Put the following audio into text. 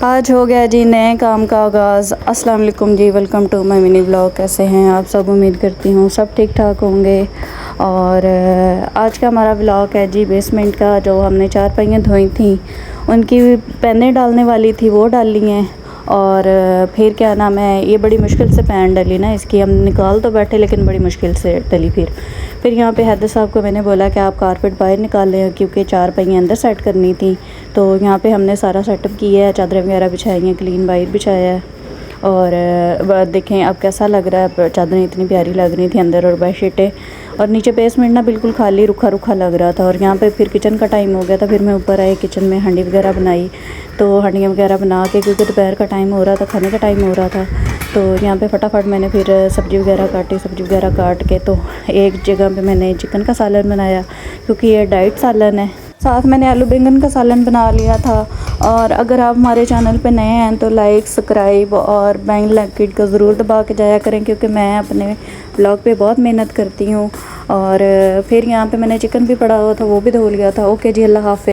आज हो गया जी नए काम का आगाज़। अस्सलाम वालेकुम जी, welcome to my mini blog. कैसे हैं आप सब? उम्मीद करती हूँ सब ठीक ठाक होंगे। और आज का हमारा ब्लॉग है जी बेसमेंट का। जो हमने चारपाइयाँ धोई थी उनकी पैनें डालने वाली थी, वो डाल ली हैं। और फिर क्या नाम है, ये बड़ी मुश्किल से पैन डली ना इसकी, हम निकाल तो बैठे लेकिन बड़ी मुश्किल से डली। फिर यहाँ पे हैदर साहब को मैंने बोला कि आप कारपेट बाहर निकाल लें क्योंकि चारपाइयाँ अंदर सेट करनी थी। तो यहाँ पे हमने सारा सेटअप किया है, चादरें वगैरह बिछाई हैं, क्लीन बाहर बिछाया है। और देखें अब कैसा लग रहा है। चादरें इतनी प्यारी लग रही थी अंदर, और बेडशीटें, और नीचे बेसमेंट ना बिल्कुल खाली रुखा रुखा लग रहा था। और यहाँ पे फिर किचन का टाइम हो गया था, फिर मैं ऊपर आई, किचन में हांडी वगैरह बनाई। तो हांडियाँ वगैरह बना के, क्योंकि दोपहर का टाइम हो रहा था, खाने का टाइम हो रहा था, तो यहाँ पे फटाफट मैंने फिर सब्ज़ी वगैरह काटी। सब्ज़ी वगैरह काट के तो एक जगह पे मैंने चिकन का सालन बनाया, क्योंकि ये डाइट सालन है। साथ मैंने आलू बैंगन का सालन बना लिया था। और अगर आप हमारे चैनल पे नए हैं तो लाइक, सब्सक्राइब और बेल आइकन को ज़रूर दबा के जाया करें, क्योंकि मैं अपने ब्लॉग पे बहुत मेहनत करती हूँ। और फिर यहाँ पे मैंने चिकन भी पड़ा हुआ था, वो भी धो लिया था। ओके जी, अल्लाह हाफ़िज़।